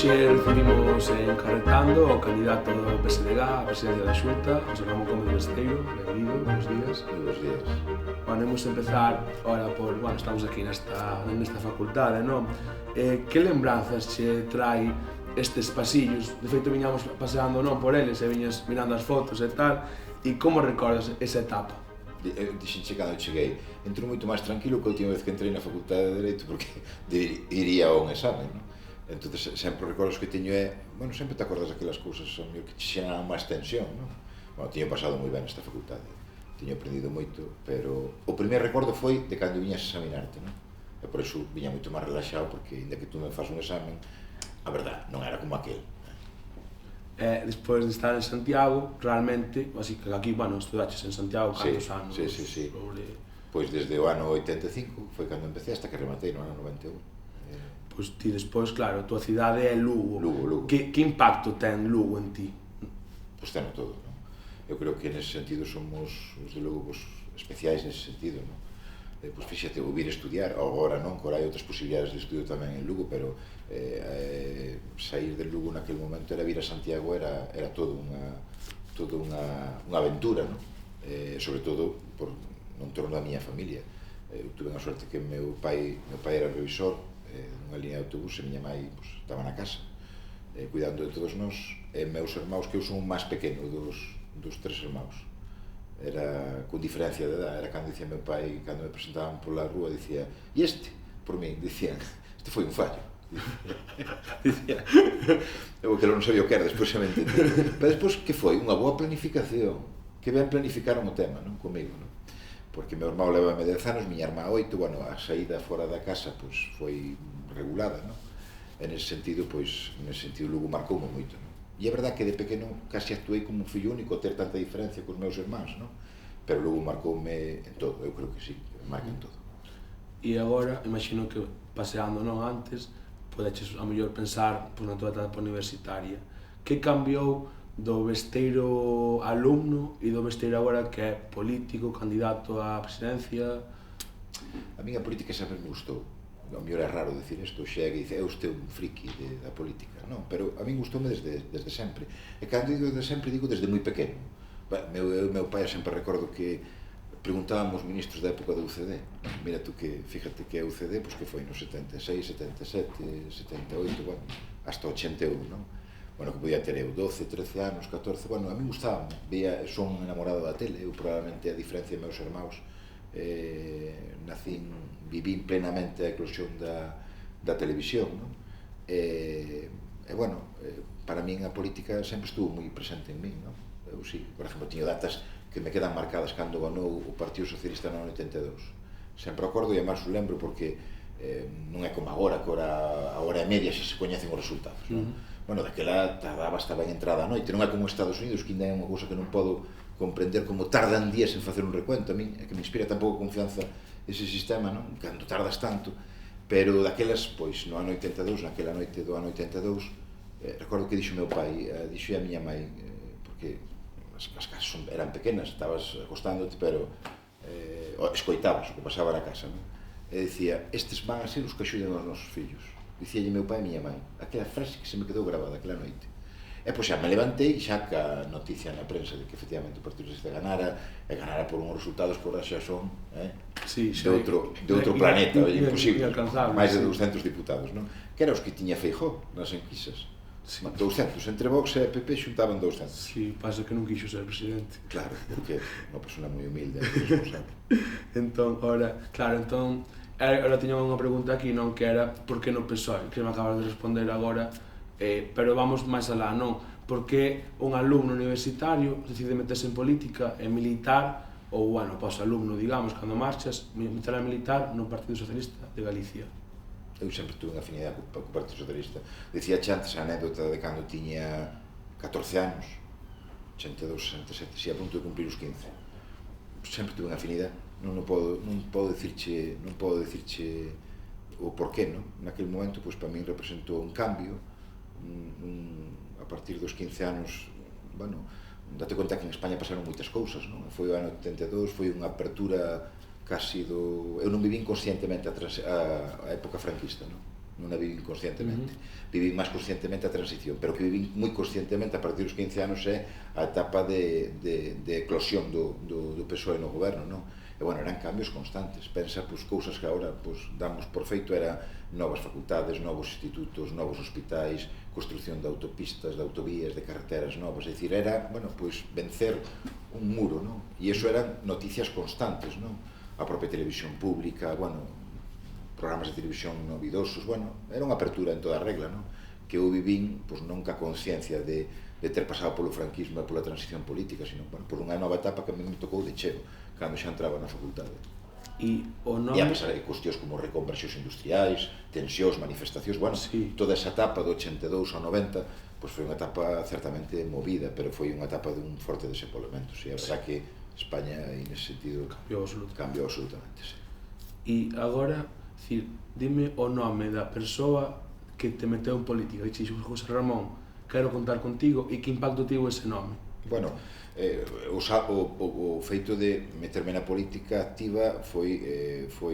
Hoxe recibimos en Carretando o candidato do PSDG á presidencia da Xunta, José Ramón Gómez Besteiro. Benvido, buenos días. Buenos días. Bueno, vamos a empezar ahora por, bueno, estamos aquí nesta facultade, non? Que lembranzas che trai estes pasillos? De feito, viñamos paseando, non, por eles, e viñas mirando as fotos e tal, e como recordas esa etapa? Dixenche cando cheguei, entro moito máis tranquilo que a última vez que entrei na Facultade de Dereito porque iría a un examen, non? Entón, sempre os recordos que teño é, bueno, sempre te acordas daquelas cousas que te xeran máis tensión, non? Bueno, teño pasado moi ben nesta facultade, teño aprendido moito, pero o primeiro recordo foi de cando viñas a examinarte, non? E por iso viña moito máis relaxado, porque, ainda que tú me faz un examen, a verdad, non era como aquel. Despois de estar en Santiago, realmente, así que aquí, bueno, estudaches en Santiago cantos anos? Sí. Pois desde o ano 85 foi cando empecé, hasta que rematei no ano 91. Pois ti despois, claro, a tua cidade é Lugo. Lugo. Que impacto ten Lugo en ti? Pois ten todo, non? Eu creo que nese sentido somos, os de Lugo, especiais nese sentido, non? Pois fíxate, o vir estudiar, agora non, que hai outras posibilidades de estudio tamén en Lugo, pero sair de Lugo naquele momento era vir a Santiago, era todo unha aventura, non? Sobre todo por non torno da miña familia. Eu tuve a sorte que meu pai era revisor nunha línea de autobús, e miña mai estaba na casa cuidando de todos nós, e meus irmãos, que eu son o máis pequeno dos tres irmãos, era con diferencia de edad, era cando dicía meu pai, cando me presentaban pola rúa, dicía, e este? Por min, dicían, este foi un fallo. Dicía, eu que non sabía o que era, despois se me entendí. Pero despois, que foi? Unha boa planificación, que ben planificaron o tema, non? Comigo, non? Porque meu irmão levaba 10 anos, miña irmá 8, bueno, a saída fora da casa foi regulada, non? E nese sentido, Lugo marcoume moito, non? E é verdad que de pequeno casi actuei como un fillo único, ter tanta diferencia cos meus irmáns, non? Pero Lugo marcoume en todo, eu creo que sí, marca en todo. E agora, imagino que paseando, non, antes, podeches a mellor pensar na tua etapa universitaria. Que cambiou do Besteiro alumno e do Besteiro agora que é político, candidato á presidencia? A minha política sempre me gustou. A mellor é raro dicir isto, chega e dice, eu estou un friki da política, non? Pero a min gustoume desde sempre. E cando digo desde sempre, digo desde moi pequeno. Meu pai sempre recordo que preguntábamos ministros da época da UCD. Mira tú que, fíjate que a UCD, pois que foi no 76, 77, 78, bueno, hasta 81, non? Bueno, que podía ter eu 12, 13 anos, 14, bueno, a mí gustaba, son enamorado da tele, eu probablemente, a diferencia de meus irmãos, vivín plenamente a eclosión da televisión, non? E, bueno, para min a política sempre estuvo moi presente en min, non? Eu, sí, por exemplo, tiño datas que me quedan marcadas cando ganou o Partido Socialista no ano 82. Sempre acordo e además o lembro porque non é como agora, que a hora e media xa se coñecen os resultados, non? Bueno, daquela tardaba hasta ben entrada a noite, non é como Estados Unidos, que ainda é unha cousa que non podo comprender como tardan días en facer un recuento. A min é que me inspira tan pouco confianza ese sistema, non? Cando tardas tanto, pero daquelas, pois, no ano 82, naquela noite do ano 82, recordo que dixo meu pai, dixo a miña mai, porque as casas eran pequenas, estabas acostándote, pero escoitabas o que pasaba na casa, non? E dicía, estes van a ser os que axuden aos nosos fillos. Dicíalle meu pai e miña mãe, aquela frase que se me quedou grabada aquela noite. E pois xa me levantei, xa ca noticia na prensa de que efectivamente o Partido Socialista ganara por uns resultados que ahora xa son de outro planeta, imposible, máis de 200 diputados, non? Que eran os que tiña Feijóo nas enquisas. 200, entre Vox e PP xuntaban 200. Si, pasa que non quixo ser presidente. Claro, porque é unha persona moi humilde e responsable. Entón, ahora tiña unha pregunta aquí, non, que era por que no PSOE, que me acabas de responder agora, pero vamos máis alá, non? Por que un alumno universitario decide meterse en política e militar, ou, bueno, alumno, digamos, cando marchas, meter a militar no Partido Socialista de Galicia? Eu sempre tuve unha afinidade co Partido Socialista. Dicía antes a anécdota de cando tiña 14 anos, 82, 67, si a punto de cumprir os 15. Sempre tuve unha afinidade. Non podo dicirche o porqué, non? Naquele momento, pois, para min representou un cambio. A partir dos 15 anos, bueno, date conta que en España pasaron moitas cousas, non? Foi o ano 82, foi unha apertura casi do... Eu non vivín conscientemente a época franquista, non? non a vivín conscientemente. Vivín máis conscientemente a transición, pero que vivín moi conscientemente a partir dos 15 anos é a etapa de eclosión do PSOE no goberno, non? E, bueno, eran cambios constantes. Pensa, pois, cousas que agora damos por feito, era novas facultades, novos institutos, novos hospitais, construcción de autopistas, de autovías, de carreteras novas. É dicir, era, bueno, pois, vencer un muro, non? E iso eran noticias constantes, non? A propia televisión pública, bueno, programas de televisión novidosos, bueno, era unha apertura en toda a regla, non? Que eu vivín, pois, non ca conciencia de ter pasado polo franquismo e pola transición política, sino, bueno, por unha nova etapa que a mí me tocou de cheo, cando xa entraba na facultade. E a pesar de cuestións como reconversións industriais, tensións, manifestacións, bueno, toda esa etapa do 82 ao 90, pois foi unha etapa certamente movida, pero foi unha etapa dun forte desenvolvemento, e a verdad que España, nese sentido, cambiou absolutamente, sí. E agora, dime o nome da persoa que te meteu en política, que dixo José Ramón, quero contar contigo, e que impacto tivo ese nome? Bueno, o feito de meterme na política activa foi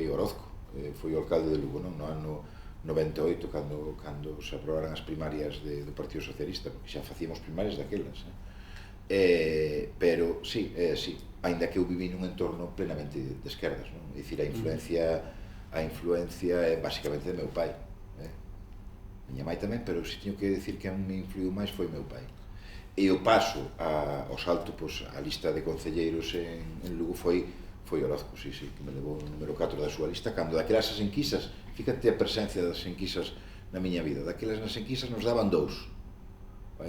Orozco, foi o alcalde de Lugo, non? No ano 98, cando se aprobaran as primarias do Partido Socialista, porque xa facíamos primarias daquelas, pero, sí, ainda que eu viví nun entorno plenamente de esquerdas, non? É dicir, a influencia é basicamente de meu pai, miña mai tamén, pero se teño que dicir que a me influiu máis foi meu pai. E o paso ao salto, pois, a lista de concelleiros en Lugo foi Orozco, sí, que me levou o número 4 da súa lista, cando daquelas as enquisas, fíjate a presencia das enquisas na miña vida, daquelas nas enquisas nos daban 2,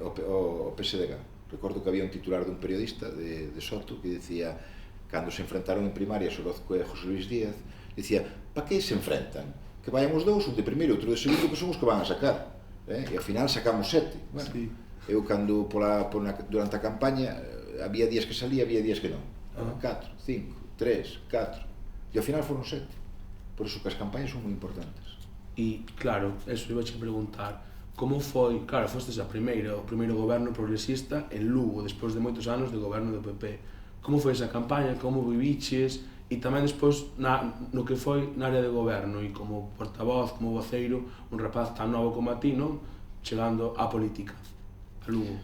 o PSDG. Recordo que había un titular dun periodista de Soto que dicía, cando se enfrentaron en primarias Orozco e José Luis Díaz, dicía, pa que se enfrentan? Que vayan os dous, un de primeiro e outro de segundo, que son os que van a sacar. E ao final sacamos 7. Bueno, eu, cando durante a campaña, había días que salía, había días que non. 4, 5, 3, 4. E ao final foron 7. Por iso que as campañas son moi importantes. E, claro, eso iba a preguntar, como foi, claro, fostes o primeiro goberno progresista en Lugo, despois de moitos anos de goberno do PP. Como foi esa campaña, como viviches, e tamén despois no que foi na área de goberno, e como portavoz, como voceiro, un rapaz tan novo como a ti, non? Chegando á política, a Lugo.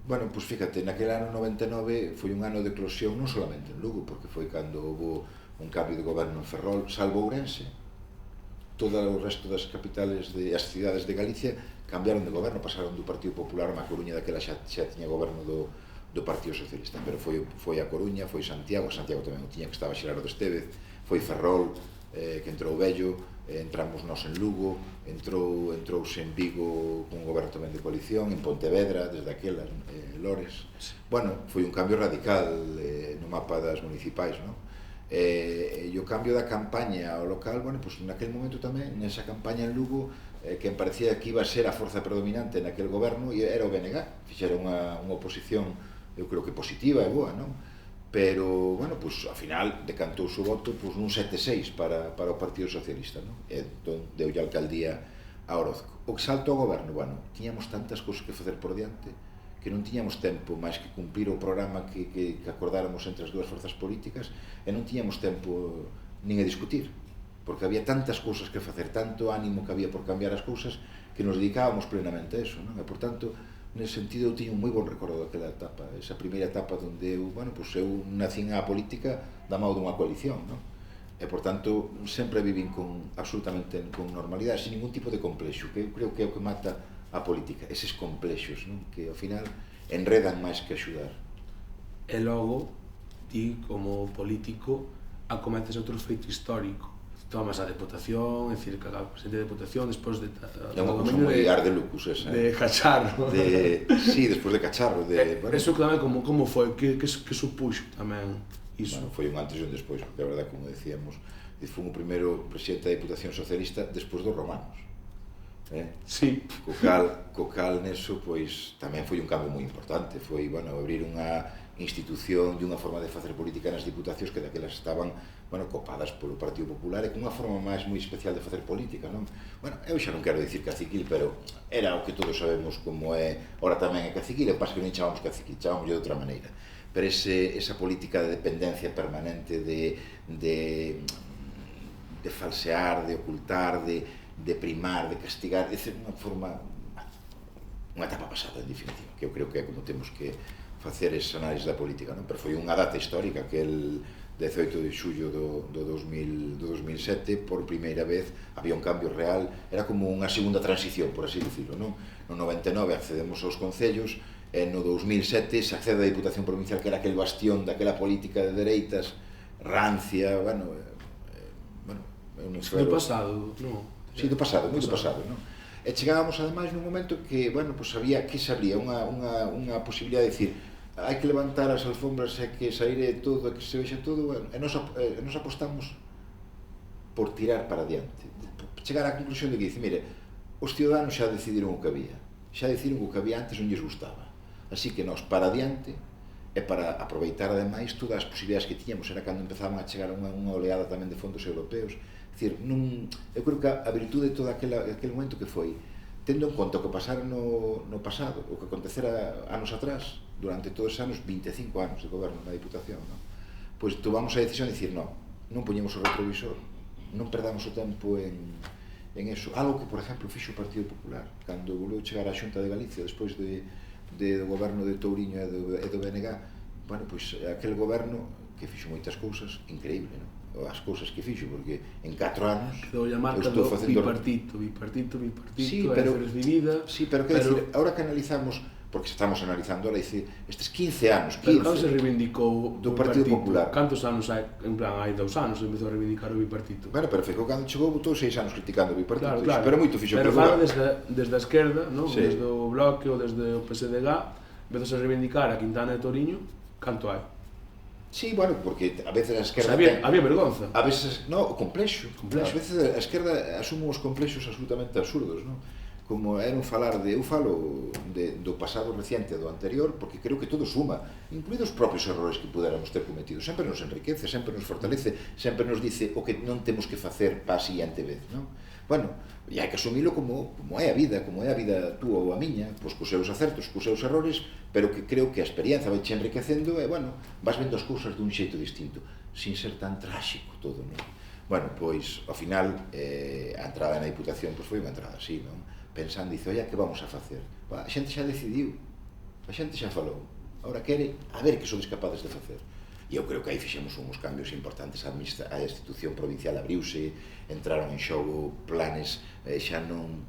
Bueno, pois fíjate, naquele ano 99 foi un ano de eclosión non solamente en Lugo, porque foi cando houve un cambio de goberno en Ferrol, salvo Ourense. Todo o resto das capitales, as cidades de Galicia cambiaron de goberno, pasaron do Partido Popular a Coruña, daquela xa tiña goberno do Partido Socialista, pero foi a Coruña, foi Santiago tamén o tiña, que estaba Xerardo Estévez, foi Ferrol, que entrou Bello, entramos nós en Lugo, entrouse en Vigo con un goberno tamén de coalición, en Pontevedra, desde aquela, Lores. Bueno, foi un cambio radical no mapa das municipais, non? E o cambio da campaña ao local, bueno, pois naquele momento tamén, nesa campaña en Lugo, que me parecía que iba a ser a forza predominante naquele goberno, e era o BNG, fixera unha oposición, eu creo que positiva e boa, non? Pero, bueno, pois, ao final, decantouse o voto nun 7-6 para o Partido Socialista, non? E deulle a alcaldía a Orozco. O que salto ao goberno, bueno, tiñamos tantas cousas que facer por diante que non tiñamos tempo máis que cumplir o programa que acordáramos entre as dúas forzas políticas, e non tiñamos tempo nin a discutir, porque había tantas cousas que facer, tanto ánimo que había por cambiar as cousas, que nos dedicábamos plenamente a eso, non? E, por tanto, nesse sentido, eu tiño un moi bon recordo daquela etapa, esa primeira etapa onde eu, bueno, pois eu nacín á política da mão dunha coalición, non? E, por tanto, sempre vivín absolutamente con normalidade, sin ningún tipo de complexo, que eu creo que é o que mata a política, eses complexos, non? Que, ao final, enredan máis que axudar. E logo, ti, como político, acometes outro feito histórico. Tomas a Deputación, é dicir, que a presidente da Deputación, despois de... É unha cousa moi ar de lucus, esa. De Cacharro. Sí, despois de Cacharro. Eso tamén, como foi? Que supuxo tamén iso? Bueno, foi un antes e un despois, porque a verdade, como decíamos, foi o primeiro presidente da Diputación Socialista despois dos romanos. Sí. Co cal, neso, pois, tamén foi un cambio moi importante. Foi, bueno, abrir unha institución e unha forma de facer política nas diputacións que daquelas estaban, bueno, copadas polo Partido Popular e con unha forma máis moi especial de facer política, non? Bueno, eu xa non quero dicir caciquil, pero era o que todos sabemos como é, ora tamén é caciquil, e pasa que non chamamos caciquil, chamamos de outra maneira. Pero esa política de dependencia permanente, de falsear, de ocultar, de primar, de castigar, é unha forma, unha etapa pasada, en definitiva, que eu creo que é como temos que facer ese análise da política, non? Pero foi unha data histórica, aquel 18 de xullo do 2007, por primeira vez había un cambio real, era como unha segunda transición, por así dicirlo, non? No 99 accedemos aos concellos, e no 2007 se accede á Diputación Provincial, que era aquel bastión daquela política de dereitas, rancia, bueno, eu non sei. Do pasado, non? Sí, do pasado, moi do pasado, non? E chegábamos, ademais, nun momento que, bueno, pues había, que se abría unha posibilidade de dicir, hai que levantar as alfombras e que saire todo, e que se vexa todo, bueno, e nos apostamos por tirar para adiante. Chegar á conclusión de que dice, mire, os ciudadanos xa decidiron o que había, antes non lles gustaba. Así que nós, para adiante, e para aproveitar ademais todas as posibilidades que tiñamos, era cando empezaban a chegar unha oleada tamén de fondos europeos. É dicir, eu creo que a virtude de todo aquel momento que foi, tendo en conta o que pasara no pasado, o que acontecera anos atrás, durante todos os anos, 25 anos de goberno na Diputación, non? Pois tomamos a decisión de dicir, non poñemos o retrovisor, non perdamos o tempo en eso. Algo que, por exemplo, fixo o Partido Popular, cando volveu chegar á Xunta de Galicia, despois do goberno de Touriño e do BNG, bueno, pois aquel goberno que fixo moitas cousas, increíble, non? As cousas que fixo, porque en 4 anos quedou a marca do bipartito, sí, pero quero dicir, ahora que analizamos, porque estamos analizando ahora, dice, estes 15 anos, pero cando se reivindicou do Partido Popular? Cantos anos hai? En plan, hai 2 anos empezou a reivindicar o bipartito. Bueno, pero Feijóo cando chegou botou 6 anos criticando o bipartito, claro. Pero moito fixo. Pero fala desde a esquerda, non? Sí. Desde o Bloque ou desde o PSDG, empezou a reivindicar a Quintana e Toriño, canto hai? Sí, bueno, porque a veces a esquerda... O sea, había vergonza. A veces, no, o complexo. A veces a esquerda asume os complexos absolutamente absurdos, non? Como era un falar de... Eu falo do pasado reciente, do anterior, porque creo que todo suma, incluídos os propios errores que puderamos ter cometido. Sempre nos enriquece, sempre nos fortalece, sempre nos dice o que non temos que facer para a siguiente vez, non? Bueno, e hai que asumilo como é a vida túa ou a miña, pois cos seus acertos, cos seus errores, pero que creo que a experiencia vai che enriquecendo e, bueno, vas vendo as cousas dun xeito distinto, sin ser tan tráxico todo, non? Bueno, pois, ao final, a entrada na Diputación pois foi unha entrada así, non? Pensando, dice, oia, que vamos a facer? A xente xa decidiu, a xente xa falou, agora quere a ver que sodes capaces de facer. E eu creo que aí fixemos uns cambios importantes, a institución provincial abriuse, entraron en xogo planes xa non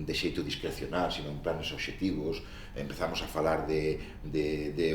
de xeito discrecional, sino en planes obxectivos, empezamos a falar de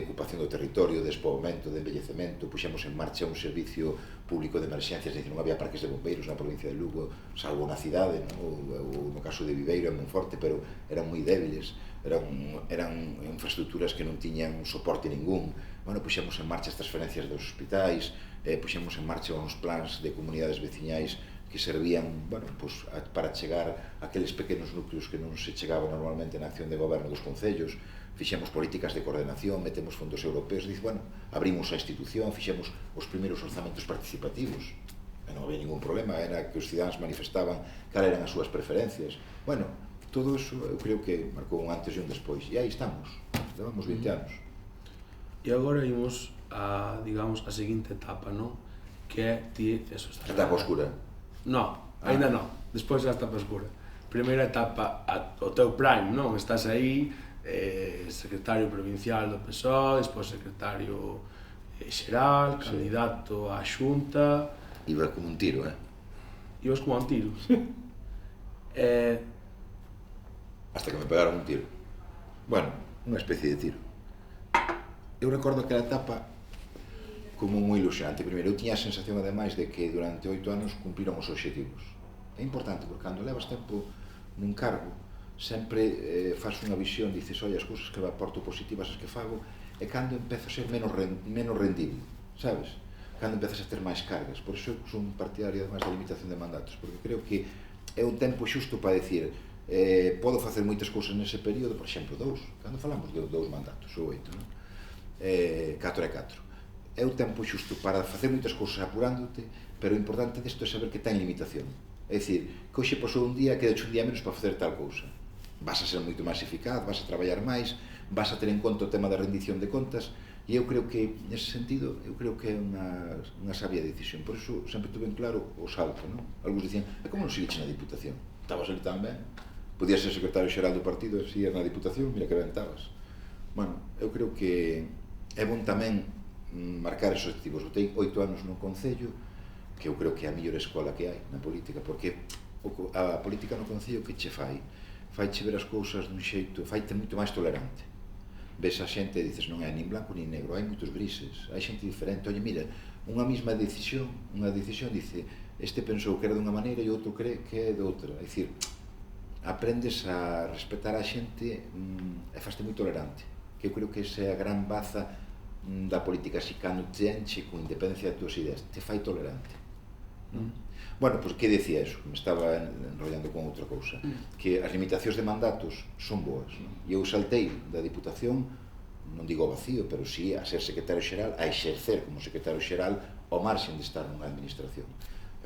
ocupación do territorio, de despoboamento, de envellecemento, puxemos en marcha un servicio público de emerxencias, é dicir, non había parques de bombeiros na provincia de Lugo, salvo na cidade, ou no caso de Viveiro e Monforte, pero eran moi débiles, eran infraestructuras que non tiñan soporte ningún. Bueno, puxemos en marcha as transferencias dos hospitais, puxemos en marcha uns plans de comunidades veciñais que servían, bueno, pues, para chegar a aqueles pequenos núcleos que non se chegaban normalmente na acción de goberno dos concellos, fixemos políticas de coordenación, metemos fondos europeos, dice, bueno, abrimos a institución, fixemos os primeiros orzamentos participativos, e non había ningún problema, era que os cidadáns manifestaban cal eran as súas preferencias. Bueno, todo eso eu creo que marcou un antes e un despois, e aí estamos, levamos 20 anos. E agora imos a, digamos, a seguinte etapa, non? Que é ti, eso está. Etapa oscura. No, ainda non, despois da etapa oscura. Primeira etapa, o teu prime, non? Estás aí, secretario provincial do PSOE, despois secretario xeral, candidato á Xunta... Iba como un tiro, Ibas como un tiro. Hasta que me pegaron un tiro. Bueno, unha especie de tiro. Eu recordo aquela etapa como moi ilusionante. Primeiro, eu tiña a sensación, ademais, de que durante 8 anos cumpriron os obxectivos. É importante, porque cando levas tempo nun cargo, sempre faz unha visión, dices, oi, as cousas que aporto positivas as que fago, e cando empezo a ser menos rendible, sabes? Cando empezas a ter máis cargas. Por iso eu son partidario, ademais, da limitación de mandatos, porque creo que é un tempo xusto para decir, podo facer moitas cousas nese período, por exemplo, 2, cando falamos de 2 mandatos, ou 8, non? 4 e 4. É o tempo xusto para facer moitas cousas apurándote, pero o importante desto é saber que ten limitación. É dicir, que hoxe pasou un día, quedache un día menos para facer tal cousa. Vas a ser moito máis eficaz, vas a traballar máis, vas a ter en conta o tema da rendición de contas, e eu creo que, nese sentido, eu creo que é unha sabia decisión. Por iso sempre tuve en claro o salto, non? Algúns dicían, como non seguiche na Diputación? estabas ali tamén, podías ser secretario xeral do partido e si na Diputación, mira que ben estabas. Bueno, eu creo que é bon tamén marcar esos objetivos. Eu tenho 8 anos no Concello, que eu creo que é a mellor escola que hai na política, porque a política no Concello que che faiche ver as cousas dun xeito, faite moito máis tolerante. Ves a xente e dices, non é nin blanco nin negro, hai moitos grises, hai xente diferente. Oye, mira, unha mesma decisión dice, este pensou que era dunha maneira e outro cree que é de outra. É dicir, aprendes a respetar a xente e faste moi tolerante, que eu creo que esa é a gran baza da política. Si cando te enche con independencia das túas ideas, te fai tolerante. Bueno, pois que decía eso? Me estaba enrollando con outra cousa, que as limitacións de mandatos son boas, non? E eu saltei da Diputación, non digo vacío, pero sí a ser secretario xeral, a exercer como secretario xeral ao marxen de estar nunha administración.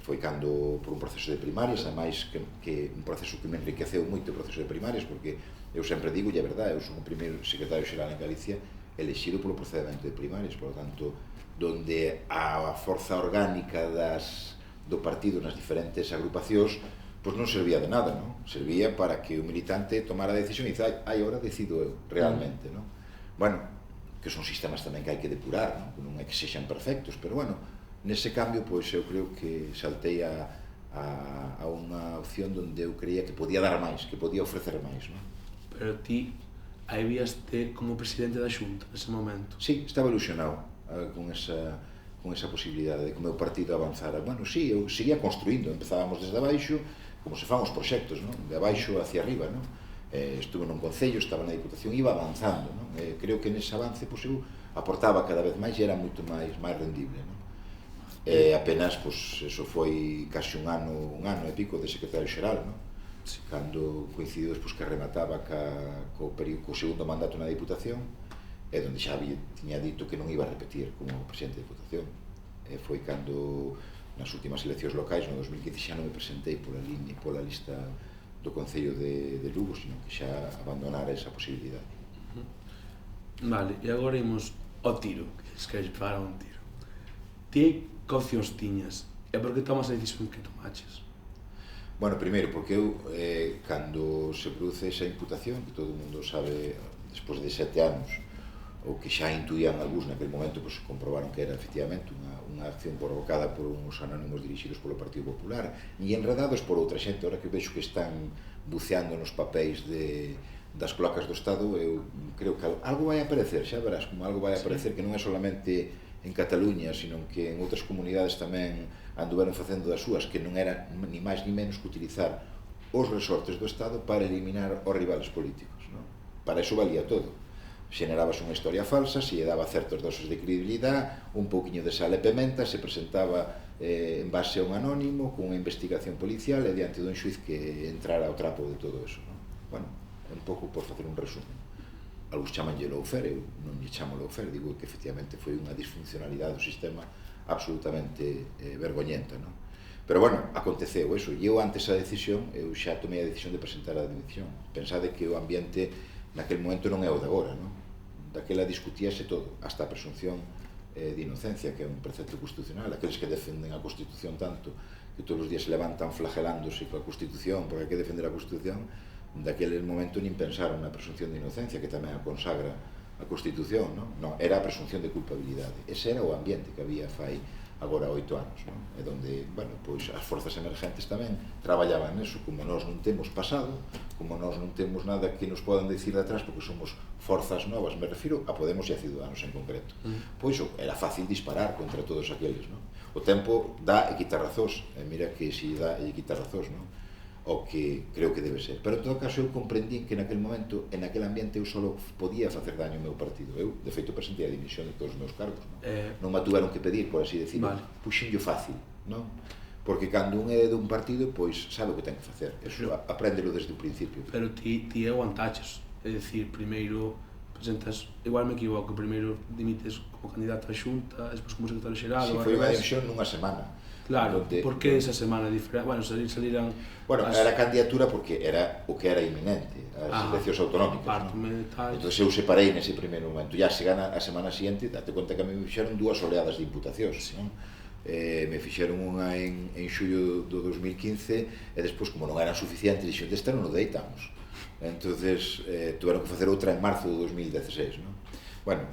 Foi cando, por un proceso de primarias, ademais que un proceso que me enriqueceu moito o proceso de primarias, porque eu sempre digo, e é verdade, eu son o primeiro secretario xeral en Galicia elexido polo procedimento de primarias, por lo tanto, donde a forza orgánica do partido nas diferentes agrupacións pois non servía de nada, non? Servía para que o militante tomara a decisión e dice, ai, agora decido eu, realmente, non? Bueno, que son sistemas tamén que hai que depurar, non? Non é que sexan perfectos, pero bueno, nese cambio, pois eu creo que saltei a unha opción onde eu creía que podía dar máis, que podía ofrecer máis, non? Pero ti aí víaste como presidente da Xunta nese momento. Sí, estaba ilusionado con esa posibilidade de que o meu partido avanzara. Bueno, sí, eu seguía construindo, empezábamos desde abaixo, como se fan os proxectos, non? De abaixo hacia arriba, non? Estuve nun concello, estaba na Diputación, iba avanzando, non? Creo que nese avance, pois, eu aportaba cada vez máis e era moito máis rendible, non? Apenas, pois, eso foi casi un ano e pico de secretario xeral, non? Sí. Cando coincidiu despois que remataba co segundo mandato na Diputación, é onde xa tiña dito que non iba a repetir como presidente da Diputación. Foi cando, nas últimas eleccións locais, no 2015, xa non me presentei pola lista do Concello de Lugo, sino que xa abandonara esa posibilidade. Vale, e agora imos ao tiro, que es que para un tiro. Ti que opcións tiñas? E por que tomas a decisión que tomaches? Bueno, primeiro, porque eu, cando se produce esa imputación, que todo o mundo sabe, despois de 7 anos, ou que xa intuían algúns naquele momento, pois comprobaron que era efectivamente unha acción provocada por uns anónimos dirixidos polo Partido Popular e enredados por outra xente. Ahora que vexo que están buceando nos papéis das placas do Estado, eu creo que algo vai aparecer, xa verás como algo vai aparecer, que non é solamente en Cataluña, sino que en outras comunidades tamén anduveron facendo das súas, que non era ni máis ni menos que utilizar os resortes do Estado para eliminar os rivales políticos, non? Para iso valía todo. Xenerabas unha historia falsa, se lle daba certos dosos de credibilidade, un pouquiño de sal e pementa, se presentaba en base a un anónimo, con unha investigación policial e diante dun xuiz que entrara ao trapo de todo eso, non? Bueno, é un pouco por facer un resumen. Algúns chamanlle lawfare, eu non lle chamo lawfare, digo que efectivamente foi unha disfuncionalidade do sistema absolutamente vergoñenta, non? Pero bueno, aconteceu eso, e eu antes a decisión, eu xa tomei a decisión de presentar a dimisión. Pensade que o ambiente naquele momento non é o de agora, non? Daquela discutíase todo, hasta a presunción de inocencia, que é un precepto constitucional. Aqueles que defenden a Constitución tanto, que todos os días se levantan flagelándose coa Constitución, porque hai que defender a Constitución, daquele momento nin pensaron na presunción de inocencia, que tamén a consagra a Constitución, non? Non, era a presunción de culpabilidade. Ese era o ambiente que había fai agora 8 anos, non? É donde, bueno, pois as forzas emergentes tamén traballaban neso, como nós non temos pasado, como nós non temos nada que nos podan decir de atrás, porque somos forzas novas, me refiro a Podemos e a Ciudadanos en concreto. Pois era fácil disparar contra todos aqueles, non? O tempo dá e quita razóns, e mira que si dá e quita razóns, non? O que creo que debe ser. Pero en todo caso eu comprendín que naquele momento, en aquel ambiente, eu só podía facer daño ao meu partido. Eu, de feito, presentei a dimisión de todos os meus cargos, non? Non me tuveron que pedir, por así decirlo, puxinllo fácil, non? Porque cando un é dun partido, pois sabe o que ten que facer. Eso apréndelo desde o principio. Pero ti aguantaches, é dicir, primeiro presentas, igual me equivoco, primeiro dimites como candidato a Xunta, despois como secretario xeral. Si, foi unha dimisión nunha semana. Claro, por que esa semana diferente? Bueno, saliran... Bueno, era candidatura porque era o que era inminente, as eleccións autonómicas, non? Entón eu separei nese primeiro momento. Ya se gana a semana siguiente, date conta que a mí me fixeron 2 oleadas de imputacións, non? me fixeron unha en xullo do 2015 e despois, como non eran suficientes, dixen, desta non o deitamos. Entonces, tuveron que facer outra en marzo do 2016, non? Bueno,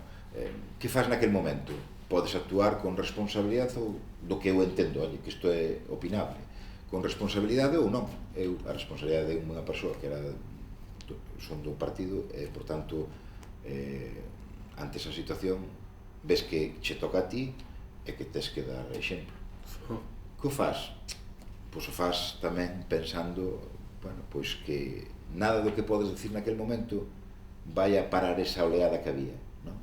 que faz naquel momento? Podes actuar con responsabilidade ou do que eu entendo, que isto é opinable, con responsabilidade ou non. Eu, a responsabilidade de unha persoa que son do partido e, por tanto, ante esa situación, ves que che toca a ti e que tes que dar exemplo. Que o faz? Pois o faz tamén pensando, bueno, pois que nada do que podes decir naquel momento vai a parar esa oleada que había, non?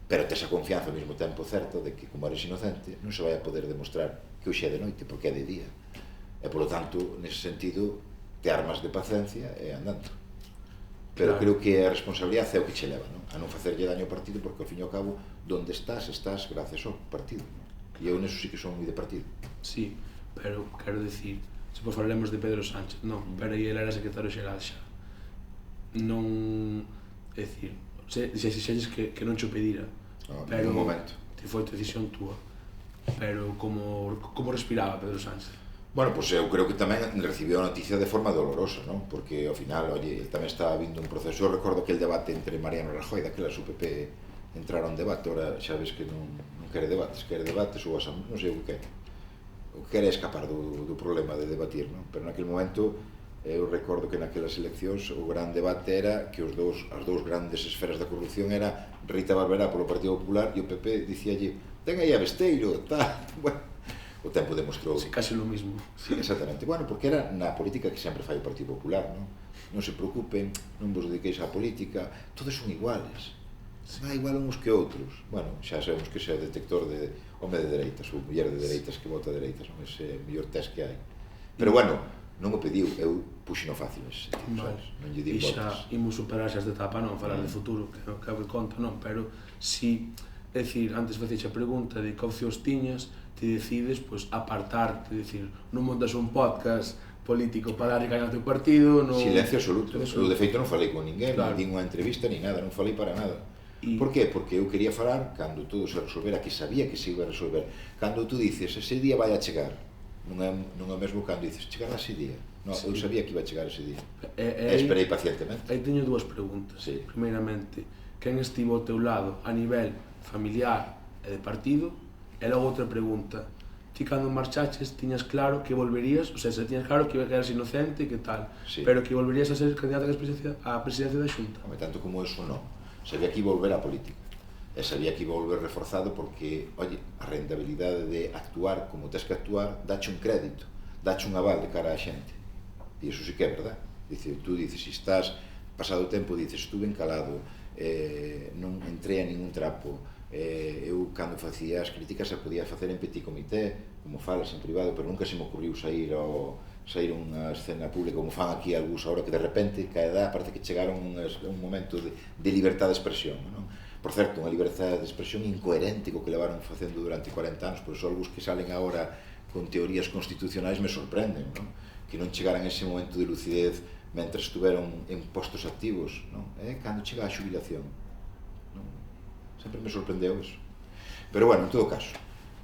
Pero tes a confianza ao mesmo tempo certa de que, como eres inocente, non se vai a poder demostrar que hoxe é de noite, porque é de día. E, polo tanto, nese sentido, te armas de paciencia e andando. Pero creo que a responsabilidade é o que che leva, non? A non facerlle daño ao partido, porque, ao fin e ao cabo, donde estás gracias ao partido, non? E eu neso sí que son moi de partido. Sí, pero quero dicir, se pois falaremos de Pedro Sánchez, non, pero aí ele era secretario xeral xa. Non, é dicir, dixeches que non cho pedira, pero no momento. Foi decisión túa. Pero como respiraba Pedro Sánchez? Bueno, pois eu creo que tamén recibiu a noticia de forma dolorosa, non? Porque ao final, oye, tamén estaba vindo un proceso. Eu recordo que el debate entre Mariano Rajoy, daquela su PP, entrara un debate, ora xa ves que non quere debates ou non sei o que quere. O que quere é escapar do problema de debatir, non? Pero naquele momento, eu recordo que naquelas eleccións o gran debate era que as dous grandes esferas da corrupción era Rita Barberá polo Partido Popular e o PP dicíalle, ten aí a Besteiro, tal, bueno, o tempo demostrou... Sí, casi lo mismo. Sí, exactamente. Bueno, porque era na política que sempre fai o Partido Popular, non? Non se preocupen, non vos dediqueis á política, todos son iguales. Igual uns que outros. Bueno, xa sabemos que xa é detector de home de dereitas ou muller de dereitas que vota de dereitas, non? Ese é o mellor test que hai. Pero bueno, non o pediu, eu puxino fácil ese sentido, sabes? Non lle di voltas. E xa imos superar xa esta etapa, non falar de futuro, que é o que conta, non? Pero si, é dicir, antes facías a pregunta de que opcións tiñas, te decides, pois, apartarte, dicir, non montas un podcast político para dar caña ao teu partido, non... Silencio absoluto. Eu, de feito, non falei con ninguén, non di unha entrevista, ni nada, non falei para nada. Por qué? Porque eu quería falar cando todo se resolvera, que sabía que se iba a resolver. Cando tú dices, ese día vai a chegar, non é mesmo cando dices, chegará ese día. Non, eu sabía que iba a chegar ese día. E esperei pacientemente. Aí teño dúas preguntas. Primeiramente, quen estivo ao teu lado a nivel familiar e de partido? E logo outra pregunta, ti cando marchaches tiñas claro que volverías, o sea, tiñas claro que eras inocente e que tal, pero que volverías a ser candidato á presidencia da Xunta? Home, tanto como eso non. Sabía que iba volver á política. E sabía que iba volver reforzado porque, oye, a rentabilidade de actuar como tens que actuar, dache un crédito, dache un aval de cara á xente. E iso sí que é verdad. Tú dices, se estás pasado o tempo, dices, estuve encalado, non entrei a ningún trapo, eu cando facía as críticas se podía facer en petit comité, como falas en privado, pero nunca se me ocurriu sair unha escena pública como fan aquí algúns agora que de repente cada parece que chegaron un momento de liberdade de expresión, non? Por certo, unha liberdade de expresión incoherente co que levaron facendo durante 40 anos, por iso algúns que salen agora con teorías constitucionais me sorprenden, non? Que non chegaran ese momento de lucidez mentre estuveron en postos activos, non? Cando chega a xubilación, non? Sempre me sorprendeu eso. Pero bueno, en todo caso,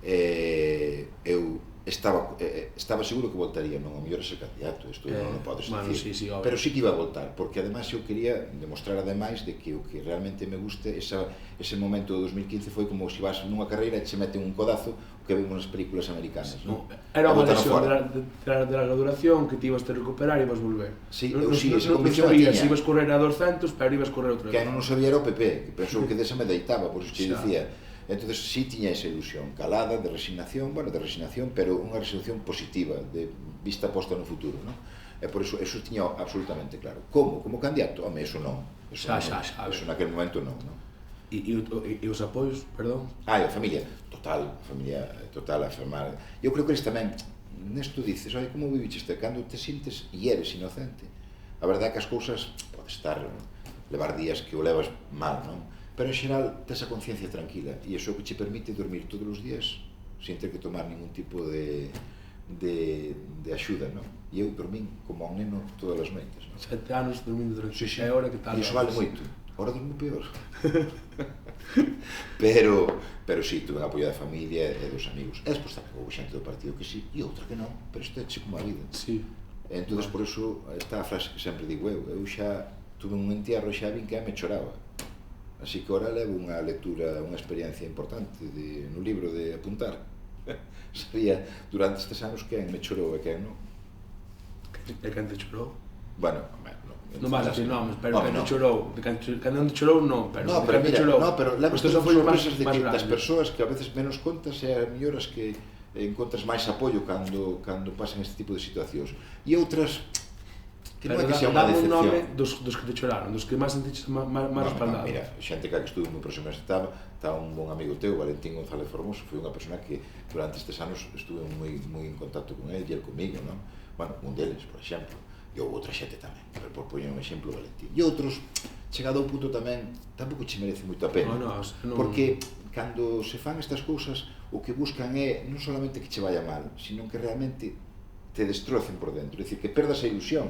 eu estaba seguro que voltaría, non, a mellor a ser candidato, isto non podes dicir, pero sí que iba a voltar, porque ademais eu quería demostrar ademais de que o que realmente me guste, ese momento do 2015 foi como se vas nunha carreira e che meten un codazo, o que vemos nas películas americanas, non? Era unha lesión de la duración que te ibas a recuperar e ibas volver. Sí, eu sí, esa convicción a tiña. Si ibas correr a 200, pero ibas correr outra vez. Que non sabía era o PP, que pensou que desa me deitaba, por iso que dicía. Entonces sí tiña esa ilusión calada de resignación, pero unha resignación positiva, de vista posta no futuro, non? E por iso tiña absolutamente claro. Como candidato? Home, eso non. Eso naquele momento non. E os apoios, perdón? A familia total, a afirmar. Eu creo que eles tamén, nesto dices, oi, como viviches cando te sintes e eres inocente? A verdade é que as cousas pode estar, levar días que o levas mal, non? Pero en xeral tes a conciencia tranquila e iso é o que che permite dormir todos os días sin ter que tomar ningún tipo de axuda, non? E eu dormín como un neno todas as noites, non? 7 anos dormindo tranquilo. É hora que tal. E iso vale moito. Ahora durmo peor. pero sí, tuve un apoio da familia e dos amigos. E despois tamén houve xente do partido que sí, e outra que non, pero isto é como a vida. Sí. Entón, por iso, está a frase que sempre digo eu xa tuve un entierro e xa vin que me choraba. Así que ahora levo unha lectura, unha experiencia importante no libro de apuntar. Sabía durante estes anos quen me chorou e quen non. E quen te chorou? Bueno, non vas a decir nomes, pero quen te chorou, quen non te chorou non, pero pero mira, pero levas todas as sorpresas de que das persoas que a veces menos contas e a mellor as que encontras máis apoio cando pasan este tipo de situacións e outras que non é que sea unha decepción. Dame un nome dos que te choraron, dos que máis sentiches máis respaldado. Mira, xente que estuve moi próximo estaba un bon amigo teu, Valentín González Formoso, foi unha persona que durante estes anos estuve moi en contacto con ele e el comigo, non? Bueno, un deles, por exemplo, e houve outra xente tamén, pero por poñer un exemplo, Valentín. E outros, chegado ao punto tamén, tampouco che merece moito a pena, porque cando se fan estas cousas, o que buscan é non solamente que che vaya mal, sino que realmente te destrocen por dentro, é dicir, que perdas a ilusión.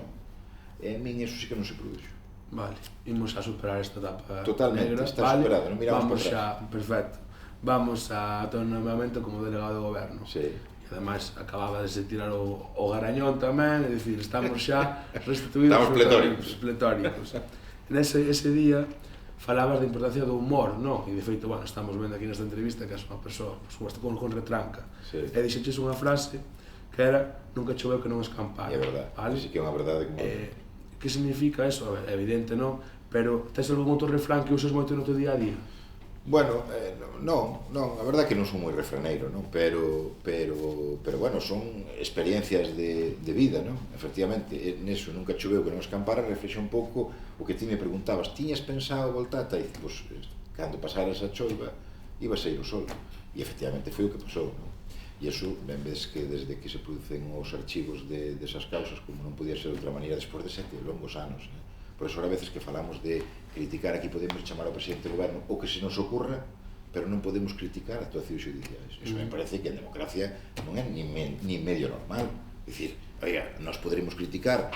E a min eso sí que non se produxo. Vale, imos a superar esta etapa totalmente, negra. está superado, non miramos vamos para atrás. Perfecto. Vamos a novamente como delegado do goberno. Sí. E ademais acababa de se tirar o Garañón tamén, é dicir, estamos xa restituídos. Estamos pletóricos. Ese día falabas da importancia do humor, non? E de feito, bueno, estamos vendo aquí nesta entrevista que és unha persoa, por suposto, con retranca. Sí. E dixeches unha frase que era nunca choveu que non escampara. É verdade, vale? sí que é unha verdade como... Que significa eso? É evidente, non? Pero tes algún outro refrán que usas moito no teu día a día? Bueno, non, a verdade é que non son moi refraneiro, non? Pero bueno, son experiencias de vida, non? Efectivamente, neso nunca choveu que non escampara, reflexa un pouco o que ti me preguntabas, tiñas pensado voltar? E pois, cando pasara esa choiva, iba a sair o sol. E efectivamente foi o que pasou, non? E iso, ben ves que desde que se producen os archivos desas causas, como non podía ser de outra maneira, despois de 7 longos anos. Por iso, ahora veces que falamos de criticar, aquí podemos chamar ao presidente do goberno o que se nos ocurra, pero non podemos criticar actuacións judiciais. Iso me parece que en democracia non é ni medio normal. É dicir, oiga, nós poderemos criticar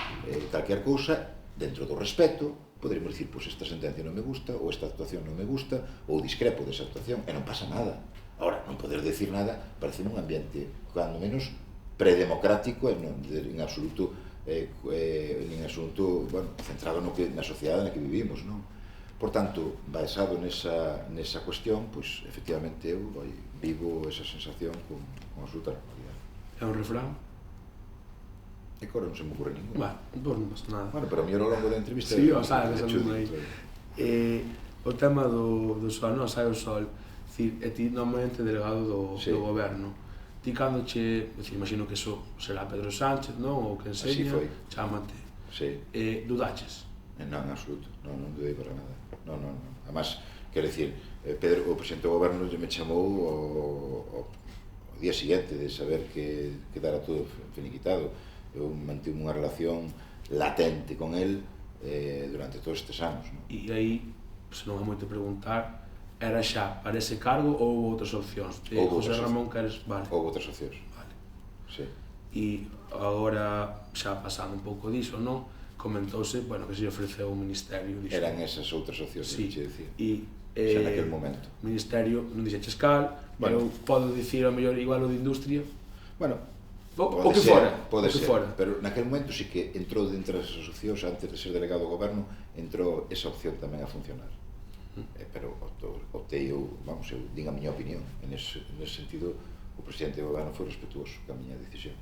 calquer cousa dentro do respeto, poderemos dicir, pois esta sentencia non me gusta, ou esta actuación non me gusta, ou discrepo desa actuación, e non pasa nada. Ahora, non poder decir nada parece un ambiente, cando menos, predemocrático e en absoluto, bueno, centrado na sociedade na que vivimos, non? Por tanto, basado nesa cuestión, pois, efectivamente, eu vivo esa sensación con absoluta normalidade. É un refrán? E que agora non se me ocurre ningún. Bueno, non pasa nada. Bueno, pero a mellor ao longo da entrevista... Sí, o sabes, aí. O tema do sol, non? Sai o sol. E ti normalmente delegado do goberno. Ti cando che, imagino que eso será Pedro Sánchez, non? Ou que enseña, chámate. Dudaches? Non, en absoluto, non dudei para nada. Non. Además, quero dicir, Pedro, o presidente do goberno, me chamou ao día seguinte de saber que quedara todo finiquitado. Eu mantive unha relación latente con el durante todos estes anos. E aí, se non é moito preguntar, era xa para ese cargo ou houve outras opcións? José Ramón queres... Vale. Houve outras opcións. Vale. Sí. E agora, xa pasando un pouco diso, non? Comentouse, bueno, que se ofreceu un ministerio. Eran esas outras opcións, sí. Que che dicía. Xa naquele momento. Ministerio, non dixeches cal, eu podo dicir ao mellor igual o de industria. Bueno, o que fora. Pode ser, pero naquele momento sí que entrou dentro desas opcións, antes de ser delegado do goberno, entrou esa opción tamén a funcionar. Pero optei eu, eu din a miña opinión, nese sentido o presidente do goberno foi respetuoso ca miña decisión.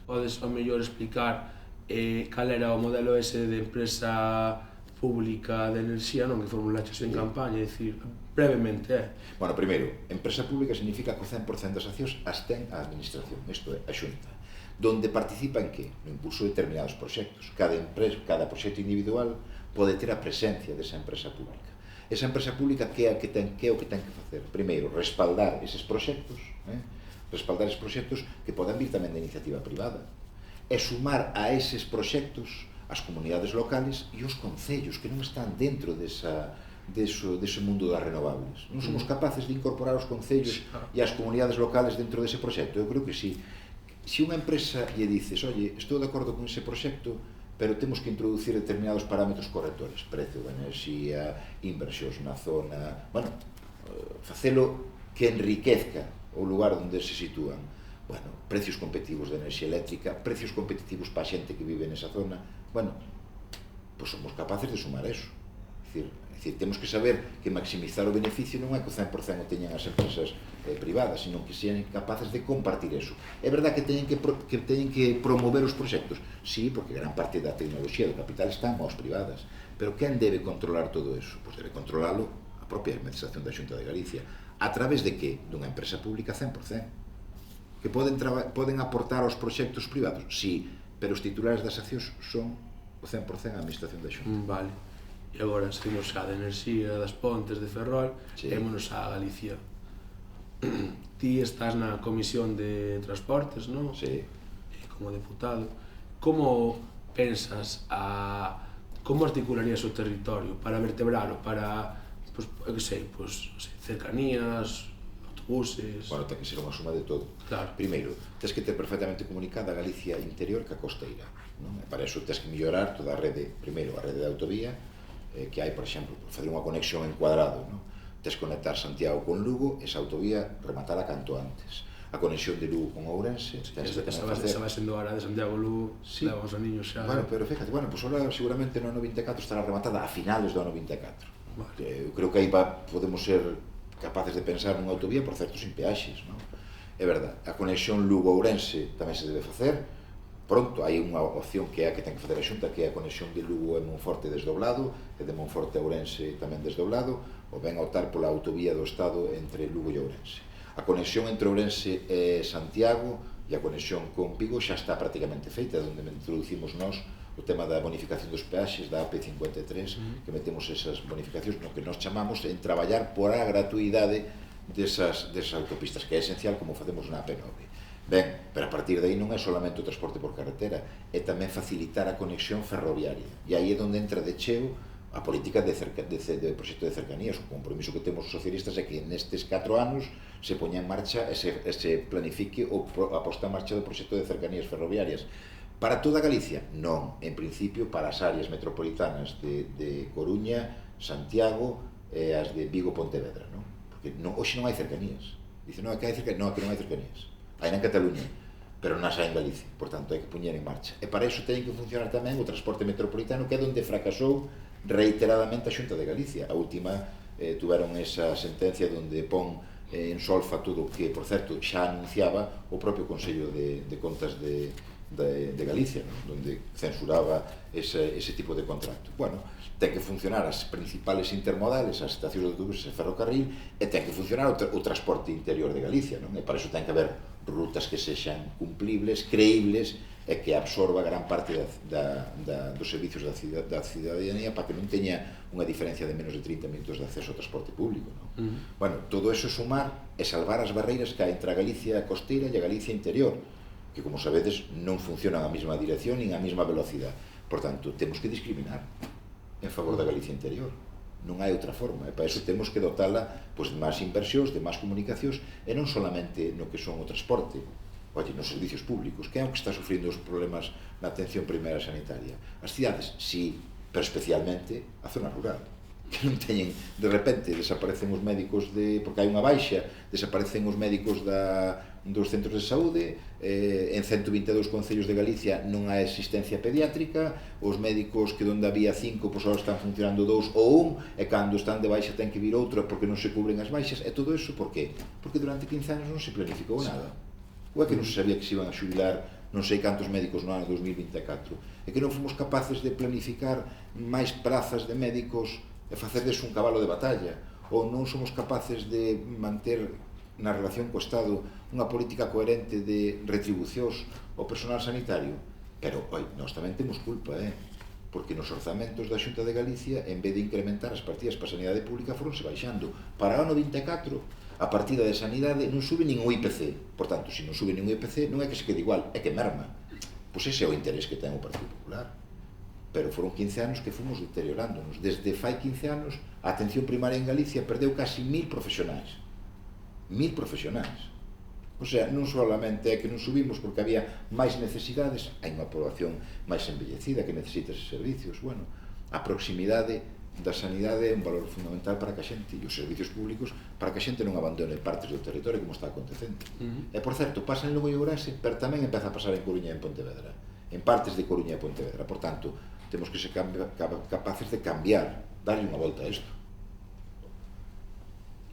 Podes ao mellor explicar cal era o modelo ese de empresa pública de enerxía, non, que formulaches en campaña, é dicir, brevemente, Bueno, primeiro, empresa pública significa que o 100% das accións as ten a administración, isto é, a Xunta, donde participa en que? No impulso de determinados proxectos. Cada proxecto individual pode ter a presencia desa empresa pública. Esa empresa pública que é o que ten que facer? Primeiro, respaldar eses proxectos, que poden vir tamén de iniciativa privada, e sumar a eses proxectos as comunidades locales e os concellos que non están dentro dese mundo das renovables. Non somos capaces de incorporar os concellos e as comunidades locales dentro dese proxecto? Eu creo que sí. Se unha empresa lle dices, oye, estou de acordo con ese proxecto, pero temos que introducir determinados parámetros correctores, precio da enerxía, inversións na zona, bueno, facelo que enriquezca o lugar onde se sitúan, bueno, precios competitivos de enerxía eléctrica, precios competitivos para a xente que vive nesa zona, bueno, pois somos capaces de sumar eso. É dicir, temos que saber que maximizar o beneficio non é que o 100% o teñan as empresas privadas, sino que sean capaces de compartir eso. É verdad que teñen que promover os proxectos, sí, porque gran parte da tecnoloxía do capital está en mãos privadas, pero quen debe controlar todo eso? Pois debe controlalo a propia administración da Xunta de Galicia. A través de que? Dunha empresa pública 100%. Que poden aportar aos proxectos privados? Sí, pero os titulares das accións son o 100% a administración da Xunta. Vale. E agora seguimos xa de enerxía, das Pontes, de Ferrol, sí. Émonos a Galicia. Ti estás na Comisión de Transportes, non? Sí. Como deputado. Como pensas como articularías o territorio para vertebralo, para, pois, eu que sei, pois, cercanías, autobuses... Bueno, ten que ser unha suma de todo. Claro. Primeiro, tens que ter perfectamente comunicada a Galicia interior que a costeira, non? E para iso tens que mellorar toda a rede, primeiro a rede de autovía, que hai, por exemplo, por fazer unha conexión en cuadrado, non? Tens que conectar Santiago con Lugo, esa autovía rematala canto antes. A conexión de Lugo con Ourense, tens que esa vai sendo ahora de Santiago-Lugo, sí. Levamos a niños xa... Bueno, pero fíjate, bueno, pues ahora seguramente no ano 24 estará rematada a finales do ano 24. Vale. Eu creo que aí podemos ser capaces de pensar nunha autovía, por certo, sin peaxes, non? É verdad, a conexión Lugo-Ourense tamén se debe facer. Pronto, hai unha opción que é a que ten que facer a Xunta, que é a conexión de Lugo e Monforte desdoblado, e de Monforte a Ourense tamén desdoblado, ou ben a optar pola autovía do Estado entre Lugo e Ourense. A conexión entre Ourense e Santiago e a conexión con Vigo xa está prácticamente feita, onde introducimos nós o tema da bonificación dos peaxes da AP53, que metemos esas bonificacións no que nós chamamos en traballar por a gratuidade desas autopistas, que é esencial como facemos na AP9. Ben, pero a partir de aí non é solamente o transporte por carretera, é tamén facilitar a conexión ferroviaria. E aí é onde entra de cheo a política de proxecto de cercanías. O compromiso que temos os socialistas é que nestes 4 anos se poña en marcha e se planifique a posta en marcha do proxecto de cercanías ferroviarias. Para toda Galicia? Non. En principio, para as áreas metropolitanas de Coruña, Santiago e as de Vigo-Pontevedra, non? Porque hoxe non hai cercanías. Dice, non, é que hai cercanías. Non, é que non hai cercanías. Hai en Cataluña, pero non hai en Galicia, por tanto hai que poñer en marcha. E para iso teñen que funcionar tamén o transporte metropolitano, que é onde fracasou reiteradamente a Xunta de Galicia. A última tuveron esa sentencia onde pon en solfa todo o que, por certo, xa anunciaba o propio Consello de Contas de Galicia, ¿no? Onde censuraba ese tipo de contrato. Bueno, ten que funcionar as principales intermodales, as estacións de autobuses e ferrocarril, e ten que funcionar o transporte interior de Galicia, non? E para iso ten que haber rutas que sexan cumplibles, creíbles, e que absorba gran parte dos servicios da cidadanía para que non teña unha diferencia de menos de 30 minutos de acceso ao transporte público, non? Bueno, todo eso é sumar e salvar as barreiras que hai entre a Galicia costeira e a Galicia interior, que, como sabedes, non funcionan a mesma dirección nin a mesma velocidade. Por tanto, temos que discriminar en favor da Galicia interior. Non hai outra forma, e para iso temos que dotala de máis inversións, de máis comunicacións, e non solamente no que son o transporte, nos servicios públicos, que é o que está sufrindo os problemas na atención primeira sanitaria. As cidades, sí, pero especialmente a zona rural, que non teñen, de repente, desaparecen os médicos porque hai unha baixa, desaparecen os médicos dos centros de saúde, en 122 concellos de Galicia non hai asistencia pediátrica, os médicos que onde había 5, pois agora están funcionando 2 ou 1, e cando están de baixa ten que vir outro porque non se cubren as baixas, e todo iso por qué? Porque durante 15 anos non se planificou nada. Ou é que non se sabía que se iban a xubilar non sei cantos médicos no ano 2024, e que non fomos capaces de planificar máis prazas de médicos e facerles un cabalo de batalla, ou non somos capaces de manter na relación co Estado unha política coherente de retribucións ao personal sanitario. Pero, nós tamén temos culpa, porque nos orzamentos da Xunta de Galicia, en vez de incrementar as partidas para a sanidade pública, foronse baixando. Para o ano 24, a partida de sanidade non sube nin o IPC. Por tanto, se non sube nin o IPC, non é que se quede igual, é que merma. Pois ese é o interés que ten o Partido Popular. Pero foron 15 anos que fomos deteriorándonos. Desde fai 15 anos, a atención primaria en Galicia perdeu casi 1000 profesionais. 1000 profesionais. O sea, non solamente é que non subimos porque había máis necesidades, hai unha población máis envellecida que necesita eses servicios. Bueno, a proximidade da sanidade é un valor fundamental para que a xente, e os servicios públicos, para que a xente non abandone partes do territorio como está acontecendo. E, por certo, pasa en Lugo e Ourense, pero tamén empeza a pasar en Coruña e en Pontevedra, en partes de Coruña e Pontevedra. Por tanto, temos que ser capaces de cambiar, darlle unha volta a isto.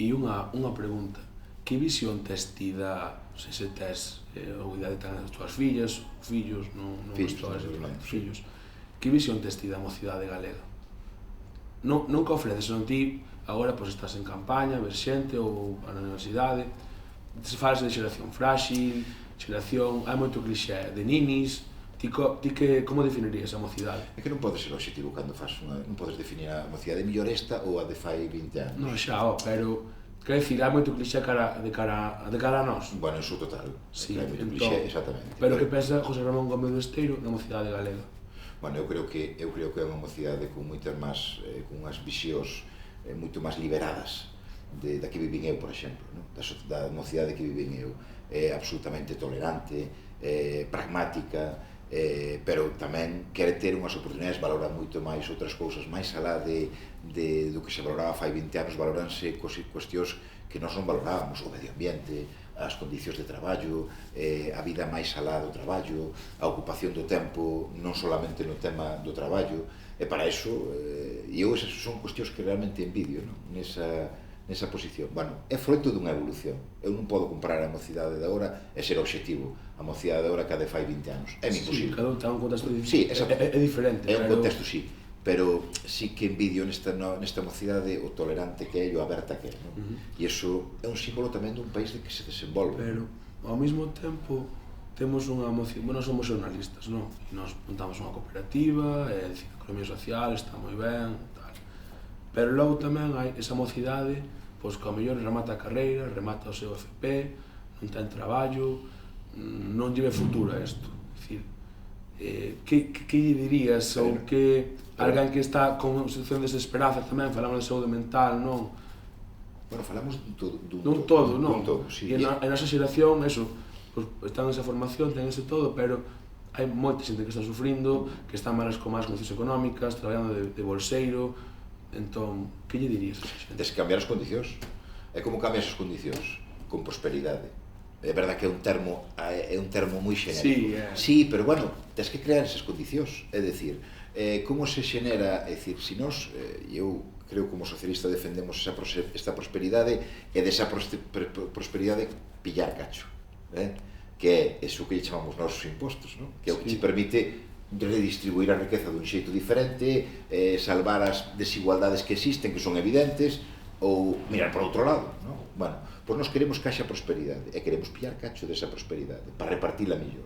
E unha pregunta, que visión tes ti da, se tes a idade tan as túas fillas, fillos, non fillos, que visión tes ti da mocidade galega? Non que ofreces, senón ti agora pois estás en campaña, ves xente ou na universidade, falas de xeración frágil, hai moito clixé de ninis, ti como definirías a mocidade? É que non podes ser objetivo cando faz non podes definir a mocidade mellor esta ou a de fai 20 anos. Non, xa, pero quero dicir, hai moito clixé de cara a nós. Bueno, eso total. Sí, hai moito clixé, exactamente. Pero que pensa José Ramón Gómez do Esteiro da mocidade galega? Bueno, eu creo que é unha mocidade con moitas máis, con unhas visións moito máis liberadas da que vivín eu, por exemplo, non? Da mocidade que vivín eu. É absolutamente tolerante, pragmática, pero tamén quere ter unhas oportunidades, valora moito máis outras cousas, máis alá do que se valoraba fai 20 anos, valoranse cuestións que nós non valorábamos, o medio ambiente, as condicións de traballo, a vida máis alá do traballo, a ocupación do tempo, non solamente no tema do traballo, e para iso, esas son cuestións que realmente envidio, non? Nesa posición. Bueno, é froito dunha evolución. Eu non podo comparar a mocidade de agora e ser objetivo. A mocidade de agora que a de fai 20 anos. É imposible. Sí, cada un ten un contexto diferente. Sí, é diferente. É un contexto, sí. Pero sí que envidio nesta mocidade o tolerante que é e o aberta que é. E iso é un símbolo tamén dun país de que se desenvolve. Pero, ao mesmo tempo, temos unha mocidade... Bueno, somos xornalistas, non? E nos montamos unha cooperativa, a economía social está moi ben, tal. Pero logo tamén hai esa mocidade pois que ao mellor remata a carreira, remata o seu FP, non ten traballo, non lle ve futuro a isto. É dicir, que lle dirías, ou que alguén que está con unha situación de desesperanza tamén, falamos de saúde mental, non? Bueno, falamos dun todo, non? Sí. E a nosa xeración, eso, están nesa formación, ten ese todo, pero hai moita xente que está sufrindo, que están malas con máis condicións económicas, traballando de bolseiro. Entón, que lle dirías a esa xente? Tens que cambiar as condicións. E como cambias as condicións? Con prosperidade. É verdad que é un termo moi xenérico. Sí, pero bueno, tens que crear esas condicións. É dicir, como se xenera, é dicir, se nós, eu creo como socialista defendemos esta prosperidade e desa prosperidade pillar cacho, que é eso que chamamos nós os impostos, que é o que te permite redistribuir a riqueza dun xeito diferente, salvar as desigualdades que existen, que son evidentes, ou mirar por outro lado, non? Bueno, pois nós queremos que haxa prosperidade, e queremos pillar cacho desa prosperidade, para repartila mellor.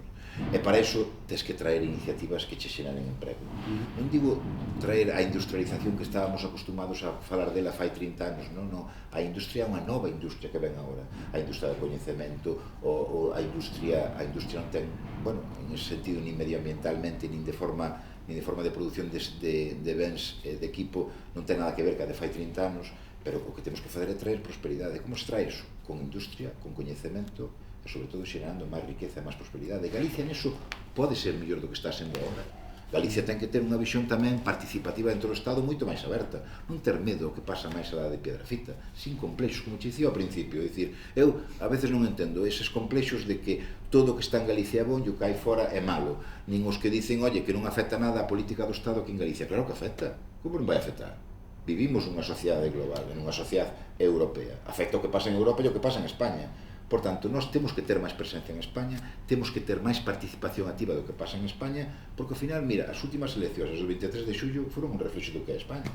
E para iso tens que traer iniciativas que che xeneren emprego. Non digo traer a industrialización que estábamos acostumados a falar dela fai 30 anos, non. A industria é unha nova industria que ven agora. A industria do coñecemento, a industria non ten, bueno, en ese sentido, nin medioambientalmente, nin de forma de produción de bens de equipo, non ten nada que ver ca de fai 30 anos, pero o que temos que fazer é traer prosperidade. Como se trae iso? Con industria, con coñecemento, e sobre todo xerando máis riqueza e máis prosperidade. Galicia neso pode ser mellor do que está sendo agora. Galicia ten que ter unha visión tamén participativa dentro do Estado moito máis aberta, non ter medo ao que pasa máis alá de Piedrafita, sin complexos, como te dicía ao principio. É dicir, eu a veces non entendo eses complexos de que todo o que está en Galicia é bon e o que hai fora é malo, nin os que dicen, oye, que non afecta nada a política do Estado aquí en Galicia. Claro que afecta, como non vai afectar? Vivimos nunha sociedade global, nunha sociedade europea. Afecta o que pasa en Europa e o que pasa en España. Por tanto, nós temos que ter máis presencia en España, temos que ter máis participación activa do que pasa en España, porque ao final, mira, as últimas eleccións, as do 23 de xullo, foron un reflexo do que é España.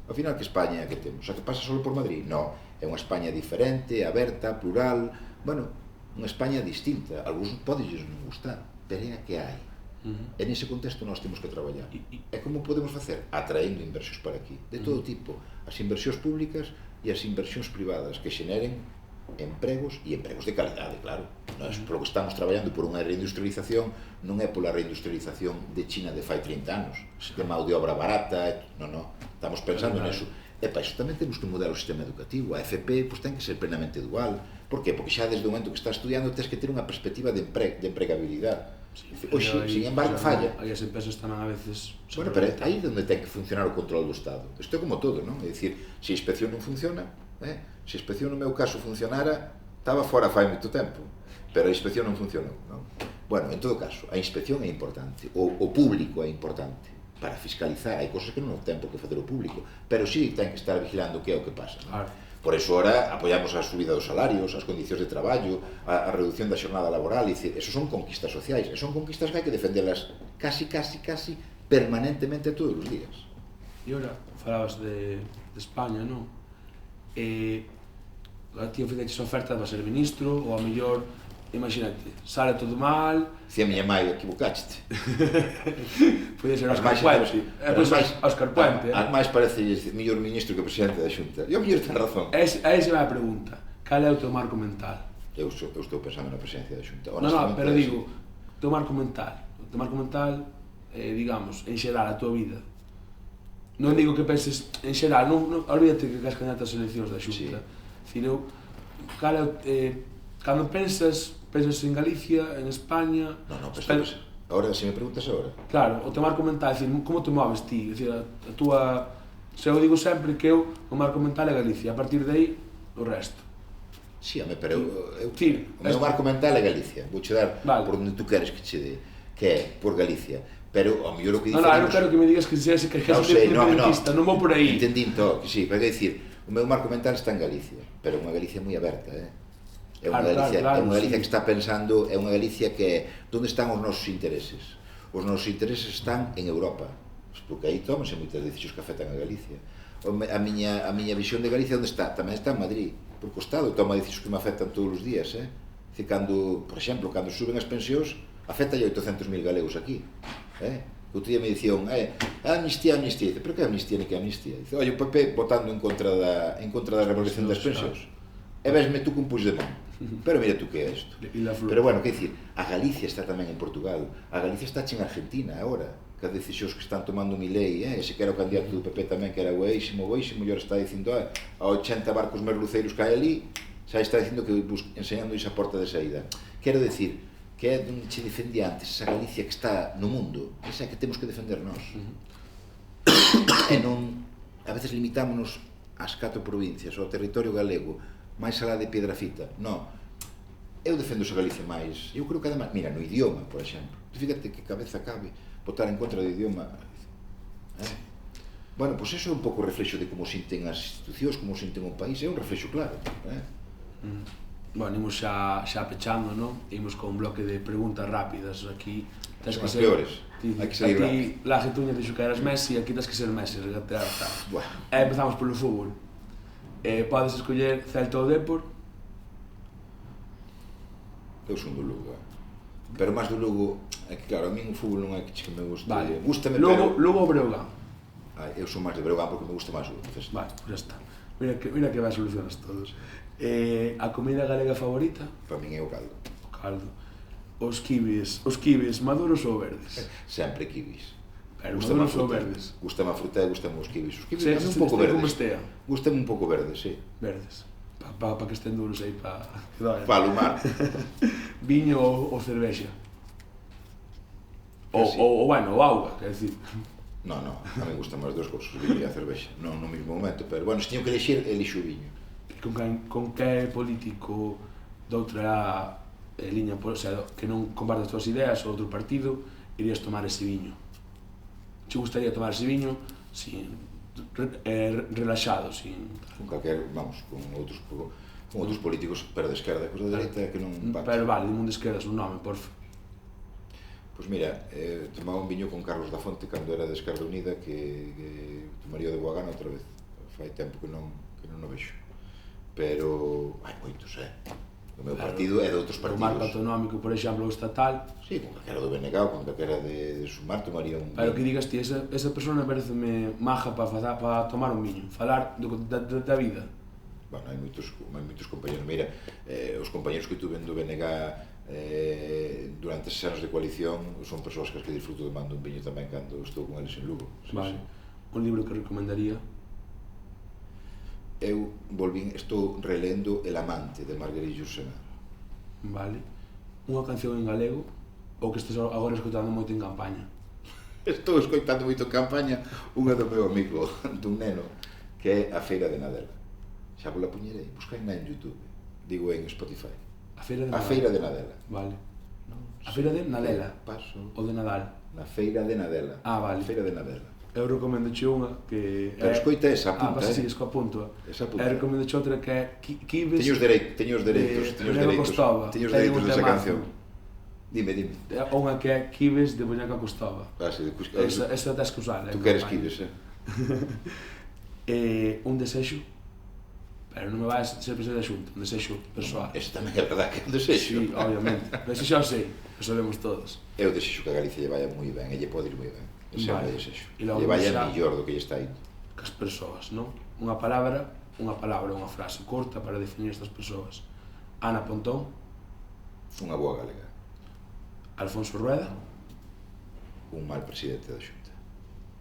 Ao final, que España é a que temos? A que pasa só por Madrid? Non, é unha España diferente, aberta, plural, bueno, unha España distinta. Algúns podes non gustar, pero é a que hai. E nese contexto nós temos que traballar. E como podemos facer? Atraendo inversións para aquí, de todo tipo. As inversións públicas e as inversións privadas que xeneren empregos e empregos de calidade, claro. Nós, polo que estamos traballando por unha reindustrialización, non é pola reindustrialización de China de fai 30 anos, de mão de obra barata, non, estamos pensando neso. E para iso tamén temos que mudar o sistema educativo. A FP ten que ser plenamente dual, Por que? Porque xa desde o momento que estás estudiando tens que ter unha perspectiva de empregabilidade. Oxe, sin embargo, falla. Aí as empresas tamén a veces... Bueno, pero aí é onde ten que funcionar o control do Estado. Isto é como todo, non? É dicir, se a inspección non funciona, se a inspección no meu caso funcionara, estaba fora fai moito tempo, pero a inspección non funcionou, non? Bueno, en todo caso, a inspección é importante, o público é importante para fiscalizar, hai cosas que non ten por que facer o público, pero sí ten que estar vigilando que é o que pasa, non? Claro. Por eso ahora apoiamos a subida dos salarios, as condicións de traballo, a reducción da xornada laboral, esos son conquistas sociais, e son conquistas que hai que defendelas casi permanentemente todos os días. E ora, falabas de España, non? A ti ofreceches oferta para ser ministro, ou a mellor, imagínate, sale todo mal... Dicía a miña mãe, equivocaste. Podia ser Óscar Puente. Óscar Puente. As máis parece mellor ministro que presidente da Xunta. E o mellor ten razón. Esa é a pregunta. Cal é o teu marco mental? Eu estou pensando na presidencia da Xunta. Non, pero digo, o teu marco mental. O teu marco mental, digamos, en xeral, a tua vida. Non digo que penses en xeral, non olvídate que as candidatas ás eleccións da Xunta. Dicir, cal é cando pensas en Galicia, en España... Non, pero agora, se me preguntas agora... Claro, o teu marco mental, decir, como te moves ti? Decir, a túa... Se eu digo sempre que o marco mental é Galicia, a partir de aí, o resto. Sí, pero o meu marco mental é Galicia. Vou che dar por onde tú queres que che dé, que é por Galicia. Pero, ao mellor o que diferimos... Non, eu quero que me digas que seas independentista, non vou por aí. Entendín todo, que sí, pero é dicir, o meu marco mental está en Galicia, pero unha Galicia moi aberta, É unha Galicia que está pensando, é unha Galicia que onde están os nosos intereses? Os nosos intereses están en Europa, porque aí tómanse moitas decisións que afectan a Galicia. A miña visión de Galicia onde está? Tamén está en Madrid, porque o Estado toma decisións que me afectan todos os días, Dicir, por exemplo, cando suben as pensións, afecta a 800.000 galegos aquí, Outro día me dicían, amnistía, pero que amnistía ni que amnistía? Dice, oi, o PP votando en contra da revolución das pensións. E vesme tú con Puigdemont. Pero mira tú que é isto. Pero bueno, que dicir, a Galicia está tamén en Portugal, a Galicia está en Argentina agora, que as decisións que están tomando Milei, ese que era o candidato do PP tamén, que era boísimo, e agora está dicindo a 80 barcos merluceiros que hai ali, xa está dicindo que enseñando esa porta de saída. Quero decir, que é onde che defendía antes, esa Galicia que está no mundo, esa que temos que defender nós. E non, a veces limitámonos ás 4 provincias, ao territorio galego, máis alá de Piedrafita. Non, eu defendo esa Galicia máis. Eu creo que además, mira, no idioma, por exemplo. Fíjate que cabeza cabe votar en contra do idioma. Bueno, pois eso é un pouco o reflexo de como sinten as institucións, como sinten o país, é un reflexo claro. Bueno, imos xa pechando, non? Imos con un bloque de preguntas rápidas aquí. Son as peores. Hai que seguir rápido. La Getuña dixo que eras Messi, aquí tens que ser Messi, regatear tal. Empezamos polo fútbol. Podes escoller Celta ou Dépor? Eu son do Lugo, pero máis do Lugo, é que claro, a min o fútbol non é que me guste. Vale, Lugo ou Breogán? Eu son máis de Breogán porque me gusta máis o baloncesto. Vale, pues já está. Mira que vai solucionas todos. A comida galega favorita? Para min é o caldo. O caldo. Os kibis maduros ou verdes? Sempre kibis. Pero maduros ou verdes? Gustame a fruta e gustame os kibis. Os kibis un pouco verdes. Gustame un pouco verdes, sí. Verdes. Pa que estén duros aí, pa alumar. Viño ou cervexa? Ou bueno, ou auga, quer decir. Non, a mí gustan máis dos cousas, o viño e a cervexa. Non no mesmo momento, pero bueno, se teño que elixir, elixo o viño. Con que político doutra liña, o sea, que non comparte as túas ideas ou outro partido, irías tomar ese viño? Te gustaría tomar ese viño relaxado, con calquer, vamos, con outros políticos, pero de esquerda, cos de dereita que non empate. Pero vale, dime un de esquerdas, un nome, porfa. Pois mira, tomaba un viño con Carlos da Fonte cando era de Esquerda Unida que tomaría de Boagana outra vez. Fai tempo que non o vexo. Pero hai moitos, do meu partido e de outros partidos. O marco autonómico, por exemplo, o estatal. Sí, con calquera do BNG ou con calquera de Sumar tomaría un... Pero que digas ti, esa persona pareceme maja para tomar un viño, falar da vida. Bueno, hai moitos compañeros. Mira, os compañeros que tuve do BNG durante esses anos de coalición son persoas que disfruto tomando un viño tamén cando estou con eles en Lugo. Vale. Un libro que recomendaría? eu estou relendo El amante de Marguerite Yourcenar. Vale. Unha canción en galego ou que estes agora escutando moito en campaña? Estou escoitando moito en campaña unha do meu amigo, dun neno, que é A Feira de Nadela. Xa vos la puñerei, buscai en YouTube, digo en Spotify. A Feira de A Nadal. Feira de Nadela. Vale. Non A Feira de Nadela. Paso. O de Nadal. Na Feira de Nadela. Ah, vale. Feira de Nadela. Eu recomendo unha que... Pero escoita esa, apunta, Ah, sí, esco apunto. Esa apunta. Eu recomendo outra que é Kibes... Teño os dereitos desa canción. Dime. Unha que é Kibes de Boñaca Costova. Ah, sí, Esa tens que usar. Tú queres Kibes, Un desexo, pero non me vais ser presidente da Xunta, un desexo persoal. Ese tamén é verdad que é un desexo. Sí, obviamente. Pero ese xa o sei, o sabemos todos. Eu desexo que a Galicia lle vaya moi ben, e lle pode ir moi ben. Ese é o meu desexo. Lle vaya mellor do que lle está indo. Cas persoas, non? Unha palabra, unha frase corta para definir estas persoas. Ana Pontón. Unha boa galega. Alfonso Rueda. Un mal presidente da Xunta.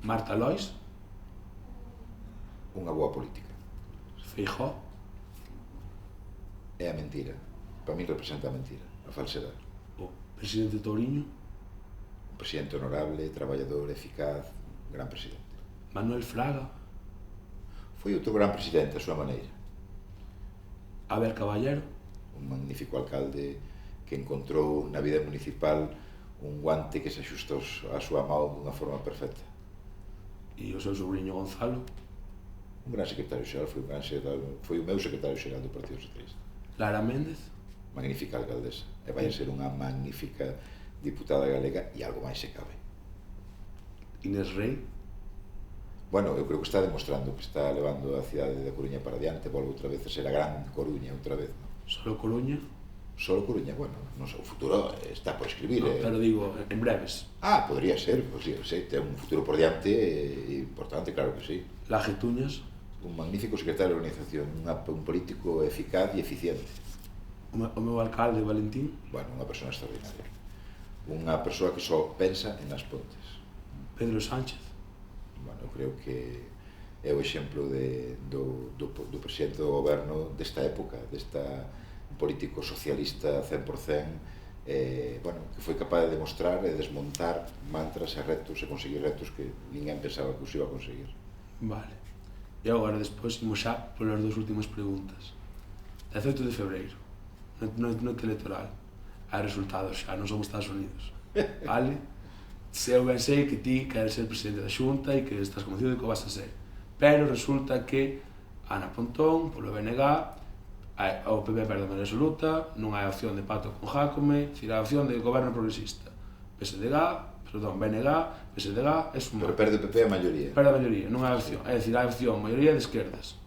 Marta Lois. Unha boa política. Feijóo. É a mentira. Para min representa a mentira, a falsedade. O presidente Touriño. Un presidente honorable, traballador, eficaz, gran presidente. Manuel Fraga. Foi outro gran presidente a súa maneira. Abel Caballero. Un magnífico alcalde que encontrou na vida municipal un guante que se axustou á súa mão dunha forma perfecta. E o seu sobrinho Gonzalo. Un gran secretario xeral, foi o meu secretario xeral do Partido Socialista. Lara Méndez. Magnífica alcaldesa. E vai a ser unha magnífica diputada galega e algo máis se cabe. Inés Rei. Bueno, eu creo que está demostrando que está levando a cidade da Coruña para diante, volve outra vez a ser a gran Coruña outra vez. Solo Coruña. Solo Coruña, bueno, non sei, o futuro está por escribir. No, pero digo, en breves. Ah, podría ser, pues sí, ten un futuro por diante importante, claro que sí. Laje Tuñas. Un magnífico secretario de organización, un político eficaz e eficiente. O meu alcalde, Valentín. Bueno, unha persona extraordinaria. Unha persoa que só pensa en As Pontes. Pedro Sánchez. Bueno, eu creo que é o exemplo do presidente do goberno desta época, desta político socialista 100%, bueno, que foi capaz de demostrar e desmontar mantras e retos e conseguir retos que ninguén pensaba que os iba a conseguir. Vale. E agora, despois, imos xa polas duas últimas preguntas. 18 de febreiro, noite electoral. Hai resultados xa, non somos Estados Unidos. Vale? Eu ben sei que ti queres ser presidente da Xunta e que estás convencido de que o vas a ser. Pero resulta que Ana Pontón, polo BNG, o PP perde a maioría absoluta, non hai opción de pacto con Jácome, hai opción de goberno progresista. BNG, PSDG, é sumar. Pero perde o PP a maioría. Perde a maioría, non hai opción. É dicir, hai opción, maioría de esquerdas.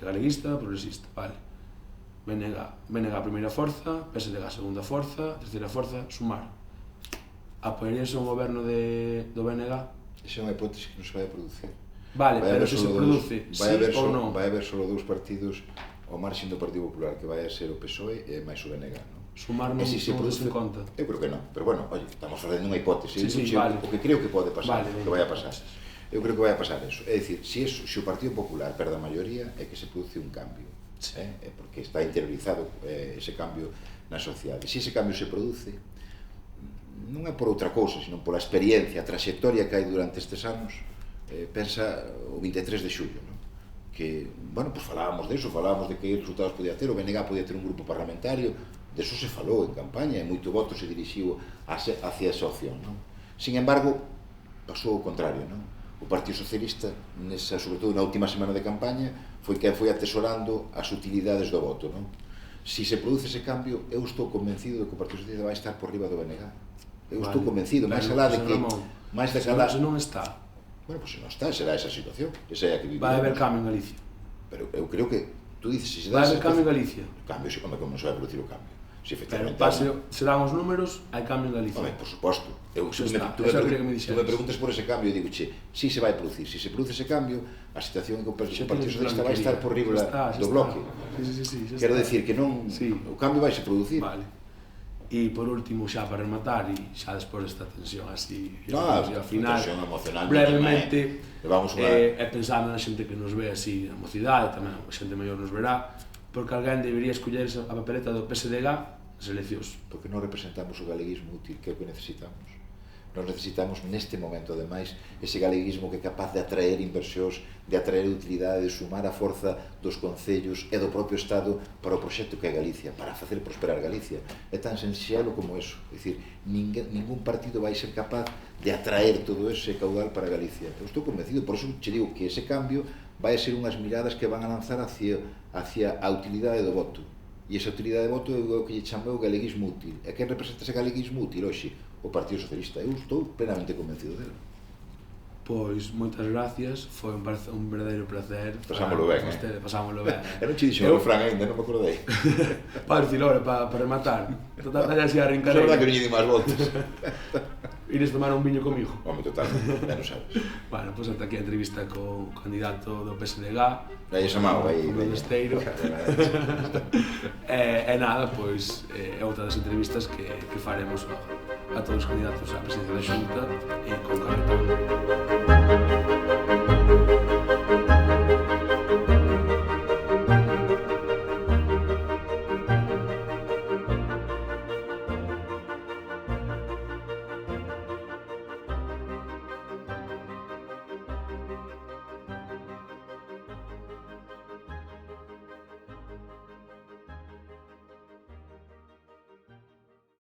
Galeguista, progresista, vale. BNG a primeira forza, PSDG a segunda forza, terceira forza, sumar. Apoiaríase un goberno do BNG? Esa é unha hipótese que non se vai a producir. Vale, pero se se produce, sí ou non? Vai haber só dous partidos ao marxen do Partido Popular, que vai a ser o PSOE e máis o BNG, non? Sumar non se produce en conta? Eu creo que non, pero bueno, oye, estamos facendo unha hipótese, vale. O que creo que pode pasar, vale, que vai a pasar. Eu creo que vai a pasar eso, é dicir, se o Partido Popular perde a maioría é que se produce un cambio, porque está interiorizado ese cambio na sociedade. Se ese cambio se produce, non é por outra cousa, sino pola experiencia, a trayectoria que hai durante estes anos, pensa o 23 de xullo, non? Que, bueno, pues falábamos de que resultados podía ter, o BNG podía ter un grupo parlamentario, de eso se falou en campaña, e moito voto se dirixiu hacia esa opción, non? Sin embargo, pasou o contrario, non? O Partido Socialista, sobre todo na última semana de campaña, foi quen foi atesorando as utilidades do voto, non? Si se produce ese cambio, eu estou convencido de que o Partido Socialista vai estar por riba do BNG. Eu estou convencido, máis alá de que... Se non está... Bueno, pues se non está, será esa situación, esa é a que vivimos. Vai haber cambio en Galicia. Pero eu creo que, tú dices, se vai haber cambio en Galicia. Cambio, como non se vai producir o cambio. Si efectivamente... Pero serán os números, hai cambio en Galicia. Home, por suposto. Tú me preguntas por ese cambio e digo, che, si se vai producir. Si se produce ese cambio, a situación é que o Partido Socialista vai estar por riba do bloque. Sí. Quero decir que non... O cambio vai se producir. Vale. E por último, xa para rematar, e xa despois desta tensión así, ao final, brevemente, pensando na xente que nos ve así, a mocidade, tamén a xente maior nos verá, porque alguén debería escoller a papeleta do PSDG nas eleccións. Porque non representamos o galeguismo útil, que é o que necesitamos. Nós necesitamos neste momento, ademais, ese galeguismo que é capaz de atraer inversións, de atraer utilidade, de sumar a forza dos concellos e do propio Estado para o proxecto que é Galicia, para facer prosperar Galicia. É tan sencillo como eso. É dicir, ningún partido vai ser capaz de atraer todo ese caudal para Galicia. Eu estou convencido, por eso che digo que ese cambio vai a ser unhas miradas que van a lanzar hacia a utilidade do voto. E esa utilidade de voto é o que lle chamou o galeguismo útil. E quen representa ese galeguismo útil hoxe? O Partido Socialista. Eu estou plenamente convencido dele. Pois, moitas gracias, foi un verdadeiro placer. Pasámoslo ben, Pasámoslo ben. Eu non che dixo o refrán ainda, non me acordei. Para dicilo ahora, para rematar. Total, así a rincar. É verdad que non lle di máis voltas. Ires tomar un viño comigo? Home, totalmente, non sabes. Bueno, pois ata aquí a entrevista co candidato do PSDG. Aí esa mão, aí. O Esteiro. E nada, pois, é outra das entrevistas que faremos a todos os candidatos á presidencia da Xunta e con Carretón.